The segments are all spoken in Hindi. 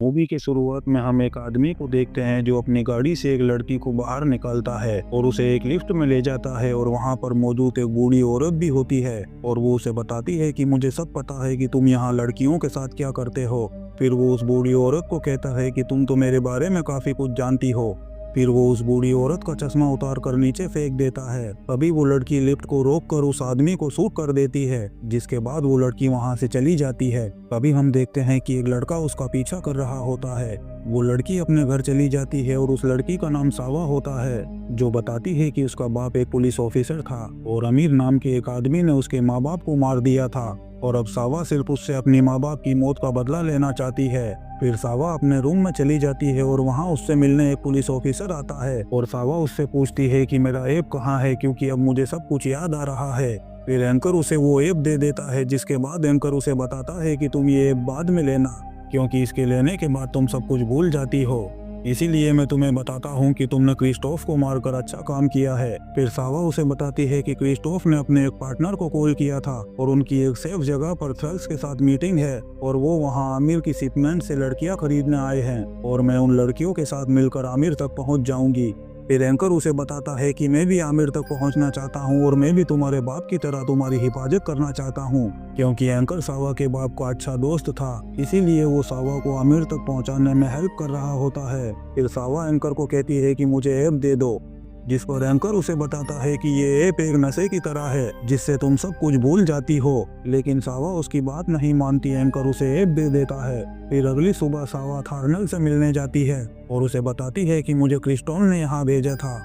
मूवी की शुरुआत में हम एक आदमी को देखते हैं जो अपनी गाड़ी से एक लड़की को बाहर निकालता है और उसे एक लिफ्ट में ले जाता है और वहां पर मौजूद एक बूढ़ी औरत भी होती है और वो उसे बताती है कि मुझे सब पता है कि तुम यहाँ लड़कियों के साथ क्या करते हो। फिर वो उस बूढ़ी औरत को कहता है कि तुम तो मेरे बारे में काफी कुछ जानती हो। फिर वो उस बूढ़ी औरत का चश्मा उतार कर नीचे फेंक देता है। तभी वो लड़की लिफ्ट को रोककर उस आदमी को शूट कर देती है, जिसके बाद वो लड़की वहां से चली जाती है। तभी हम देखते हैं कि एक लड़का उसका पीछा कर रहा होता है। वो लड़की अपने घर चली जाती है और उस लड़की का नाम सावा होता है, जो बताती है कि उसका बाप एक पुलिस ऑफिसर था और अमीर नाम के एक आदमी ने उसके माँ बाप को मार दिया था और अब सावा सिर्फ उससे अपनी माँ बाप की मौत का बदला लेना चाहती है। फिर सावा अपने रूम में चली जाती है और वहाँ उससे मिलने एक पुलिस ऑफिसर आता है और सावा उससे पूछती है कि मेरा ऐप कहाँ है, क्योंकि अब मुझे सब कुछ याद आ रहा है। फिर एंकर उसे वो ऐप दे देता है, जिसके बाद एंकर उसे बताता है कि तुम ये ऐप बाद में लेना, क्योंकि इसके लेने के बाद तुम सब कुछ भूल जाती हो। इसीलिए मैं तुम्हें बताता हूँ कि तुमने क्रिस्टोफ को मारकर अच्छा काम किया है। फिर सावा उसे बताती है कि क्रिस्टोफ ने अपने एक पार्टनर को कॉल किया था और उनकी एक सेफ जगह पर थर्ल्स के साथ मीटिंग है और वो वहाँ आमिर की शिपमेंट से लड़कियाँ खरीदने आए हैं और मैं उन लड़कियों के साथ मिलकर आमिर तक पहुँच जाऊंगी। फिर एंकर उसे बताता है कि मैं भी आमिर तक पहुंचना चाहता हूं और मैं भी तुम्हारे बाप की तरह तुम्हारी हिफाजत करना चाहता हूं, क्योंकि एंकर सावा के बाप का अच्छा दोस्त था। इसीलिए वो सावा को आमिर तक पहुंचाने में हेल्प कर रहा होता है। फिर सावा एंकर को कहती है कि मुझे ऐप दे दो, जिस पर एंकर उसे बताता है कि ये ऐप एक नशे की तरह है जिससे तुम सब कुछ भूल जाती हो, लेकिन सावा उसकी बात नहीं मानती। एंकर उसे ऐप दे देता है। फिर अगली सुबह सावा थॉर्नल से मिलने जाती है और उसे बताती है कि मुझे क्रिस्टोन ने यहाँ भेजा था।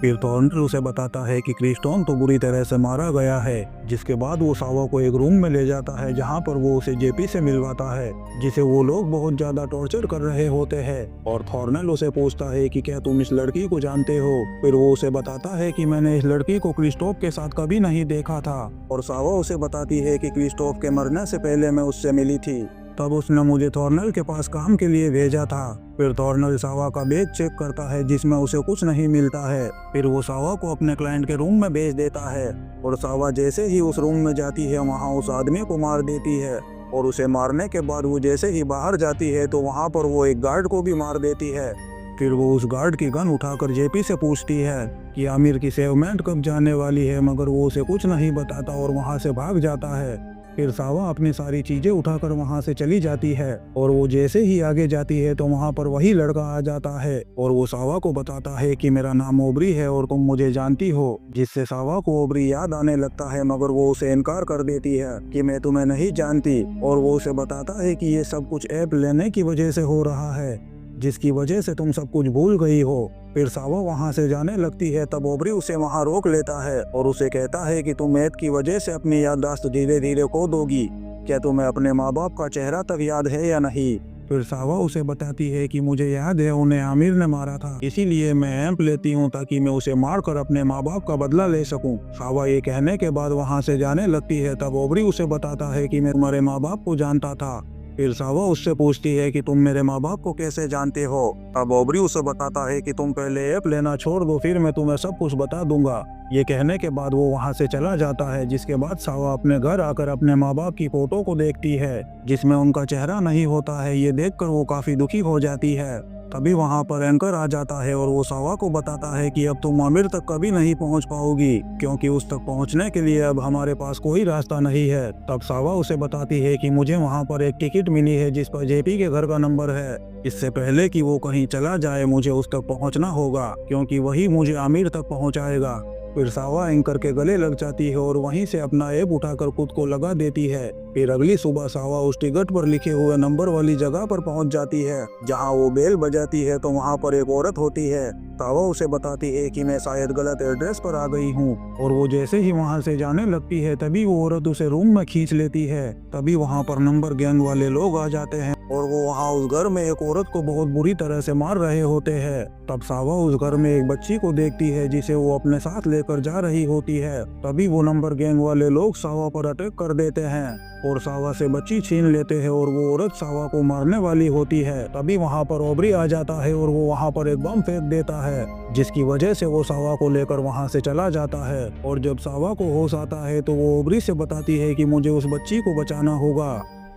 फिर थॉर्नल उसे बताता है कि क्रिस्टोन तो बुरी तरह से मारा गया है, जिसके बाद वो सावा को एक रूम में ले जाता है जहाँ पर वो उसे जेपी से मिलवाता है, जिसे वो लोग बहुत ज्यादा टॉर्चर कर रहे होते हैं। और थॉर्नल उसे पूछता है कि क्या तुम इस लड़की को जानते हो। फिर वो उसे बताता है कि मैंने इस लड़की को क्रिस्टोफ के साथ कभी नहीं देखा था और सावा उसे बताती है कि क्रिस्टोफ के मरने से पहले मैं उससे मिली थी, तब उसने मुझे थॉर्नल के पास काम के लिए भेजा था। फिर थॉर्नल सावा का बैग चेक करता है जिसमें उसे कुछ नहीं मिलता है। फिर वो सावा को अपने क्लाइंट के रूम में भेज देता है और सावा जैसे ही उस रूम में जाती है वहाँ उस आदमी को मार देती है और उसे मारने के बाद वो जैसे ही बाहर जाती है तो वहाँ पर वो एक गार्ड को भी मार देती है। फिर वो उस गार्ड की गन उठाकर जेपी से पूछती है कि आमिर की सेवमेंट कब जाने वाली है, मगर वो उसे कुछ नहीं बताता और वहाँ से भाग जाता है। फिर सावा अपनी सारी चीजें उठाकर वहां से चली जाती है और वो जैसे ही आगे जाती है तो वहां पर वही लड़का आ जाता है और वो सावा को बताता है कि मेरा नाम ओबरी है और तुम मुझे जानती हो, जिससे सावा को ओबरी याद आने लगता है, मगर वो उसे इनकार कर देती है कि मैं तुम्हें नहीं जानती। और वो उसे बताता है कि ये सब कुछ ऐप लेने की वजह से हो रहा है, जिसकी वजह से तुम सब कुछ भूल गई हो। फिर सावा वहां से जाने लगती है, तब ओबरी उसे वहां रोक लेता है और उसे कहता है कि तुम ऐप की वजह से अपनी याददाश्त धीरे धीरे खो दोगी। क्या तुम्हें अपने माँ बाप का चेहरा तक याद है या नहीं। फिर सावा उसे बताती है कि मुझे याद है उन्हें आमिर ने मारा था, इसीलिए मैं ऐप लेती हूँ ताकि मैं उसे मारकर अपने माँ बाप का बदला ले सकूं। सावा ये कहने के बाद वहां से जाने लगती है, तब ओबरी उसे बताता है कि मैं तुम्हारे माँ बाप को जानता था। फिर सावा उससे पूछती है कि तुम मेरे माँ बाप को कैसे जानते हो। तब ओबरी उसे बताता है कि तुम पहले ऐप लेना छोड़ दो, फिर मैं तुम्हें सब कुछ बता दूंगा। ये कहने के बाद वो वहाँ से चला जाता है, जिसके बाद सावा अपने घर आकर अपने माँ बाप की फोटो को देखती है जिसमें उनका चेहरा नहीं होता है। ये देखकर वो काफी दुखी हो जाती है। तभी वहाँ पर एंकर आ जाता है और वो सावा को बताता है कि अब तुम आमिर तक कभी नहीं पहुँच पाओगी, क्योंकि उस तक पहुँचने के लिए अब हमारे पास कोई रास्ता नहीं है। तब सावा उसे बताती है कि मुझे वहाँ पर एक टिकट मिली है जिस पर जेपी के घर का नंबर है। इससे पहले कि वो कहीं चला जाए मुझे उस तक पहुँचना होगा, क्योंकि वही मुझे आमिर तक पहुँचाएगा। फिर सावा एंकर के गले लग जाती है और वहीं से अपना ऐप उठाकर खुद को लगा देती है। फिर अगली सुबह सावा उस टिकट पर लिखे हुए नंबर वाली जगह पर पहुंच जाती है। जहां वो बेल बजाती है तो वहां पर एक औरत होती है। सावा उसे बताती है कि मैं शायद गलत एड्रेस पर आ गई हूं और वो जैसे ही वहां से जाने लगती है तभी वो औरत उसे रूम में खींच लेती है। तभी वहां पर नंबर गैंग वाले लोग आ जाते हैं और वो वहाँ उस घर में एक औरत को बहुत बुरी तरह से मार रहे होते हैं। तब सावा उस घर में एक बच्ची को देखती है जिसे वो अपने साथ लेकर जा रही होती है। तभी वो नंबर गैंग वाले लोग सावा पर अटैक कर देते हैं और सावा से बच्ची छीन लेते हैं और वो औरत सावा को मारने वाली होती है। तभी वहाँ पर ओबरी आ जाता है और वो वहाँ पर एक बम फेंक देता है, जिसकी वजह से वो सावा को लेकर वहाँ से चला जाता है। और जब सावा को होश आता है तो वो ओबरी से बताती है कि मुझे उस बच्ची को बचाना होगा।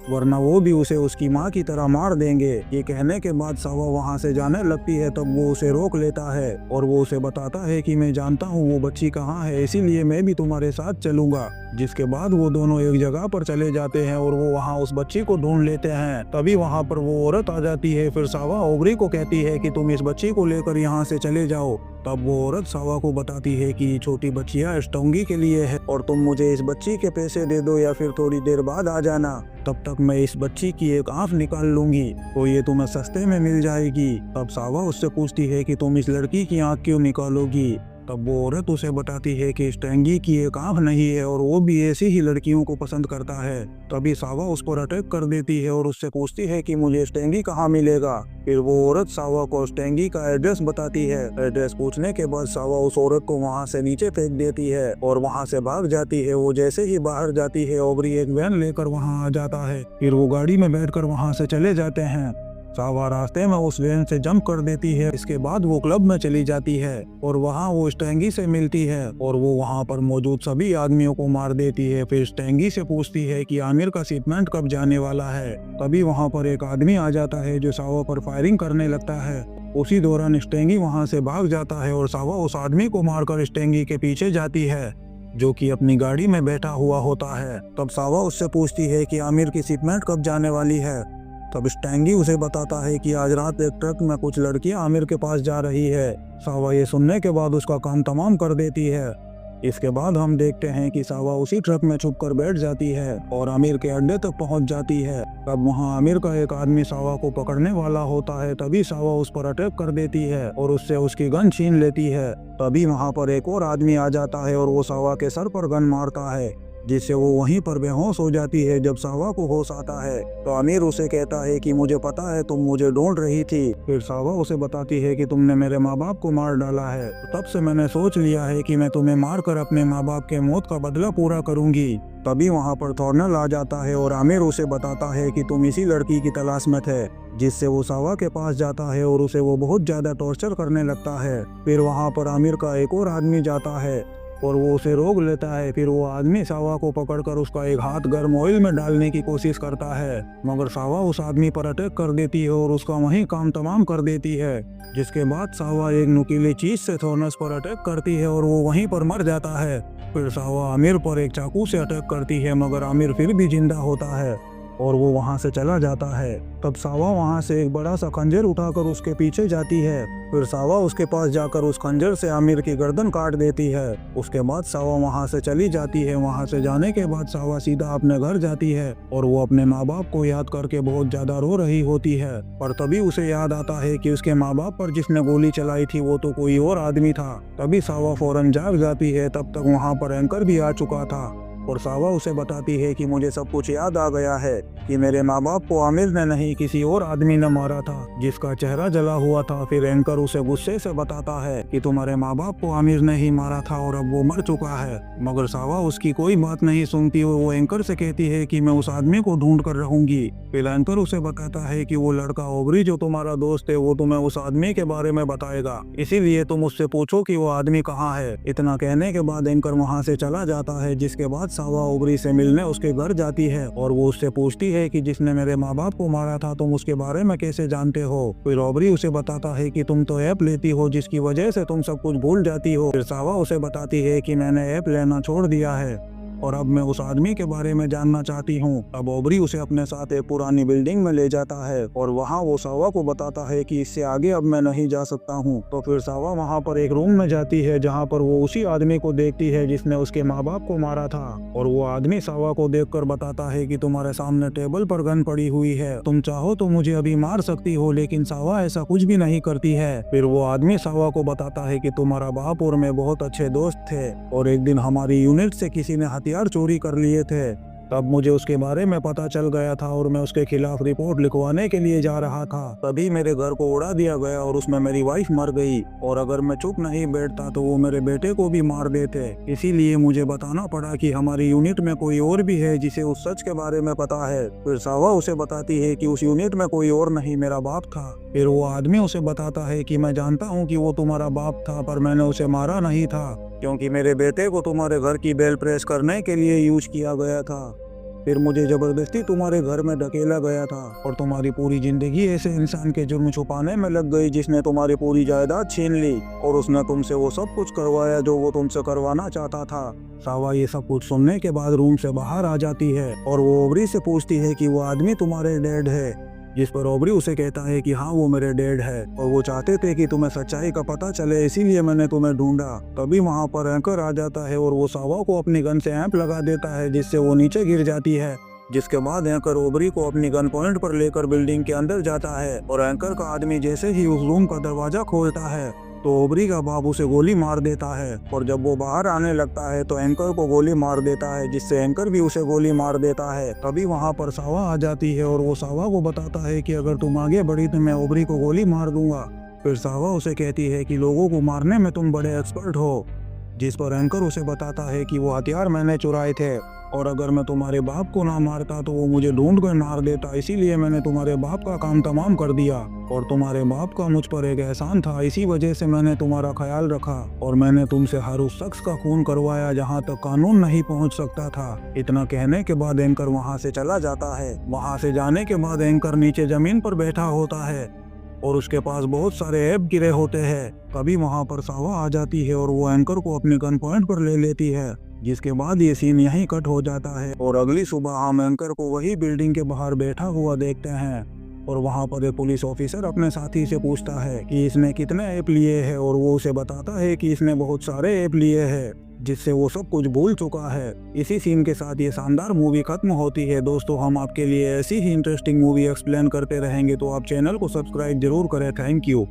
वरना वो भी उसे उसकी माँ की तरह मार देंगे। ये कहने के बाद सावा वहाँ से जाने लगती है, तब वो उसे रोक लेता है और वो उसे बताता है कि मैं जानता हूँ वो बच्ची कहाँ है, इसीलिए मैं भी तुम्हारे साथ चलूंगा। जिसके बाद वो दोनों एक जगह पर चले जाते हैं और वो वहाँ उस बच्ची को ढूंढ लेते हैं। तभी वहाँ पर वो औरत आ जाती है। फिर सावा ओबरी को कहती है कि तुम इस बच्ची को लेकर यहाँ से चले जाओ। तब वो औरत सावा को बताती है कि छोटी बच्चियाँ स्टोंगी के लिए है और तुम मुझे इस बच्ची के पैसे दे दो या फिर थोड़ी देर बाद आ जाना, तब तक मैं इस बच्ची की एक आंख निकाल लूंगी तो ये तुम्हें सस्ते में मिल जाएगी। तब सावा उससे पूछती है कि तुम इस लड़की की आंख क्यों निकालोगी। तब वो औरत उसे बताती है कि स्टेंगी की एक आंख नहीं है और वो भी ऐसी ही लड़कियों को पसंद करता है। तभी सावा उस पर अटैक कर देती है और उससे पूछती है कि मुझे स्टेंगी कहाँ मिलेगा। फिर वो औरत सावा को स्टेंगी का एड्रेस बताती है। एड्रेस पूछने के बाद सावा उस औरत को वहाँ से नीचे फेंक देती है और वहाँ से भाग जाती है। वो जैसे ही बाहर जाती है, ओबरी एक वैन लेकर वहाँ आ जाता है। फिर वो गाड़ी में बैठकर वहाँ से चले जाते हैं। सावा रास्ते में उस वैन से जंप कर देती है। इसके बाद वो क्लब में चली जाती है और वहाँ वो स्टेंगी से मिलती है और वो वहाँ पर मौजूद सभी आदमियों को मार देती है। फिर स्टेंगी से पूछती है कि आमिर का शिपमेंट कब जाने वाला है। तभी वहाँ पर एक आदमी आ जाता है जो सावा पर फायरिंग करने लगता है। उसी दौरान स्टेंगी वहाँ से भाग जाता है और सावा उस आदमी को मारकर स्टेंगी के पीछे जाती है जो कि अपनी गाड़ी में बैठा हुआ होता है। तब सावा उससे पूछती है कि आमिर की शिपमेंट कब जाने वाली है। तब स्टेंगी उसे बताता है कि आज रात एक ट्रक में कुछ लड़कियां आमिर के पास जा रही है। सावा ये सुनने के बाद उसका काम तमाम कर देती है। इसके बाद हम देखते हैं कि सावा उसी ट्रक में छुपकर बैठ जाती है और आमिर के अड्डे तक पहुंच जाती है। तब वहां आमिर का एक आदमी सावा को पकड़ने वाला होता है। तभी सावा उस पर अटैक कर देती है और उससे उसकी गन छीन लेती है। तभी वहां पर एक और आदमी आ जाता है और वो सावा के सर पर गन मारता है, जिससे वो वहीं पर बेहोश हो जाती है। जब सावा को होश आता है तो आमिर उसे कहता है कि मुझे पता है तुम मुझे ढूंढ रही थी। फिर सावा उसे बताती है कि तुमने मेरे माँ बाप को मार डाला है, तो तब से मैंने सोच लिया है कि मैं तुम्हें मारकर अपने माँ बाप के मौत का बदला पूरा करूंगी। तभी वहाँ पर थॉर्नल आ जाता है और आमिर उसे बताता है कि तुम इसी लड़की की तलाश में थे, जिससे वो सावा के पास जाता है और उसे वो बहुत ज्यादा टॉर्चर करने लगता है। फिर वहाँ पर आमिर का एक और आदमी जाता है और वो उसे रोक लेता है। फिर वो आदमी सावा को पकड़कर उसका एक हाथ गर्म ऑयल में डालने की कोशिश करता है, मगर सावा उस आदमी पर अटैक कर देती है और उसका वहीं काम तमाम कर देती है। जिसके बाद सावा एक नुकीली चीज से थॉर्नस पर अटैक करती है और वो वहीं पर मर जाता है। फिर सावा आमिर पर एक चाकू से अटैक करती है, मगर आमिर फिर भी जिंदा होता है और वो वहाँ से चला जाता है। तब सावा वहाँ से एक बड़ा सा खंजर उठाकर उसके पीछे जाती है। फिर सावा उसके पास जाकर उस खंजर से आमिर की गर्दन काट देती है। उसके बाद सावा वहाँ से चली जाती है। वहाँ से जाने के बाद सावा सीधा अपने घर जाती है और वो अपने माँ बाप को याद करके बहुत ज्यादा रो रही होती है। पर तभी उसे याद आता है कि उसके माँ बाप पर जिसने गोली चलाई थी वो तो कोई और आदमी था। तभी सावा फौरन जाग जाती है। तब तक वहाँ पर एंकर भी आ चुका था और सावा उसे बताती है कि मुझे सब कुछ याद आ गया है कि मेरे माँ बाप को आमिर ने नहीं किसी और आदमी ने मारा था जिसका चेहरा जला हुआ था। फिर एंकर उसे गुस्से से बताता है कि तुम्हारे माँ बाप को आमिर ने ही मारा था और अब वो मर चुका है, मगर सावा उसकी कोई बात नहीं सुनती और वो एंकर से कहती है कि मैं उस आदमी को ढूंढ कर रहूंगी। फिर एंकर उसे बताता है कि वो लड़का ओबरी जो तुम्हारा दोस्त है वो तुम्हें उस आदमी के बारे में बताएगा, इसीलिए तुम उससे पूछो कि वो आदमी कहाँ है। इतना कहने के बाद एंकर वहाँ से चला जाता है। जिसके बाद सावा ओबरी से मिलने उसके घर जाती है और वो उससे पूछती है कि जिसने मेरे माँ बाप को मारा था तुम उसके बारे में कैसे जानते हो। फिर ओबरी उसे बताता है कि तुम तो ऐप लेती हो जिसकी वजह से तुम सब कुछ भूल जाती हो। फिर सावा उसे बताती है कि मैंने ऐप लेना छोड़ दिया है और अब मैं उस आदमी के बारे में जानना चाहती हूँ। अब ओबरी उसे अपने साथ एक पुरानी बिल्डिंग में ले जाता है और वहाँ वो सावा को बताता है कि इससे आगे अब मैं नहीं जा सकता हूँ। तो फिर सावा वहाँ पर एक रूम में जाती है जहाँ पर वो उसी आदमी को देखती है जिसने उसके माँ बाप को मारा था और वो आदमी सावा को देखकर बताता है कि तुम्हारे सामने टेबल पर गन पड़ी हुई है, तुम चाहो तो मुझे अभी मार सकती हो। लेकिन सावा ऐसा कुछ भी नहीं करती है। फिर वो आदमी सावा को बताता है कि तुम्हारा बाप और मैं बहुत अच्छे दोस्त थे और एक दिन हमारी यूनिट से किसी ने हथियार चोरी कर लिए थे। तब मुझे उसके बारे में पता चल गया था और मैं उसके खिलाफ रिपोर्ट लिखवाने के लिए जा रहा था। तभी मेरे घर को उड़ा दिया गया और उसमें मेरी वाइफ मर गई और अगर मैं चुप नहीं बैठता तो वो मेरे बेटे को भी मार देते। इसीलिए मुझे बताना पड़ा कि हमारी यूनिट में कोई और भी है जिसे उस सच के बारे में पता है। फिर सावा उसे बताती है कि उस यूनिट में कोई और नहीं मेरा बाप था। फिर वो आदमी उसे बताता है कि मैं जानता हूँ कि वो तुम्हारा बाप था पर मैंने उसे मारा नहीं था क्योंकि मेरे बेटे को तुम्हारे घर की बेल प्रेस करने के लिए यूज किया गया था। फिर मुझे जबरदस्ती तुम्हारे घर में धकेला गया था और तुम्हारी पूरी जिंदगी ऐसे इंसान के जुर्म छुपाने में लग गई जिसने तुम्हारी पूरी जायदाद छीन ली और उसने तुमसे वो सब कुछ करवाया जो वो तुमसे करवाना चाहता था। सावा ये सब कुछ सुनने के बाद रूम से बाहर आ जाती है और वो ओबरी से पूछती है कि वो आदमी तुम्हारे डैड है, जिस पर ओबरी उसे कहता है कि हाँ वो मेरे डैड है और वो चाहते थे कि तुम्हें सच्चाई का पता चले, इसीलिए मैंने तुम्हें ढूंढा। तभी वहाँ पर एंकर आ जाता है और वो सावा को अपनी गन से ऐंप लगा देता है जिससे वो नीचे गिर जाती है। जिसके बाद एंकर ओबरी को अपनी गन पॉइंट पर लेकर बिल्डिंग के अंदर जाता है और एंकर का आदमी जैसे ही उस रूम का दरवाजा खोलता है तो ओबरी का बाप उसे गोली मार देता है और जब वो बाहर आने लगता है तो एंकर को गोली मार देता है, जिससे एंकर भी उसे गोली मार देता है। तभी वहाँ पर सावा आ जाती है और वो सावा को बताता है कि अगर तुम आगे बढ़ी तो मैं ओबरी को गोली मार दूंगा। फिर सावा उसे कहती है कि लोगों को मारने में तुम बड़े एक्सपर्ट हो, जिस पर एंकर उसे बताता है कि वो हथियार मैंने चुराए थे और अगर मैं तुम्हारे बाप को ना मारता तो वो मुझे ढूंढ कर मार देता, इसीलिए मैंने तुम्हारे बाप का काम तमाम कर दिया और तुम्हारे बाप का मुझ पर एक एहसान था, इसी वजह से मैंने तुम्हारा ख्याल रखा और मैंने तुमसे हर उस शख्स का खून करवाया जहां तक कानून नहीं पहुंच सकता था। इतना कहने के बाद एंकर वहां से चला जाता है। वहां से जाने के बाद एंकर नीचे जमीन पर बैठा होता है और उसके पास बहुत सारे ऐप गिरे होते हैं। तभी वहां पर सावा आ जाती है और वो एंकर को अपने गन पॉइंट पर ले लेती है, जिसके बाद ये सीन यहीं कट हो जाता है और अगली सुबह हम एंकर को वही बिल्डिंग के बाहर बैठा हुआ देखते हैं और वहाँ पर एक पुलिस ऑफिसर अपने साथी से पूछता है कि इसने कितने ऐप लिए हैं और वो उसे बताता है कि इसने बहुत सारे ऐप लिए हैं, जिससे वो सब कुछ भूल चुका है। इसी सीन के साथ ये शानदार मूवी खत्म होती है। दोस्तों हम आपके लिए ऐसी ही इंटरेस्टिंग मूवी एक्सप्लेन करते रहेंगे, तो आप चैनल को सब्सक्राइब जरूर करें। Thank you.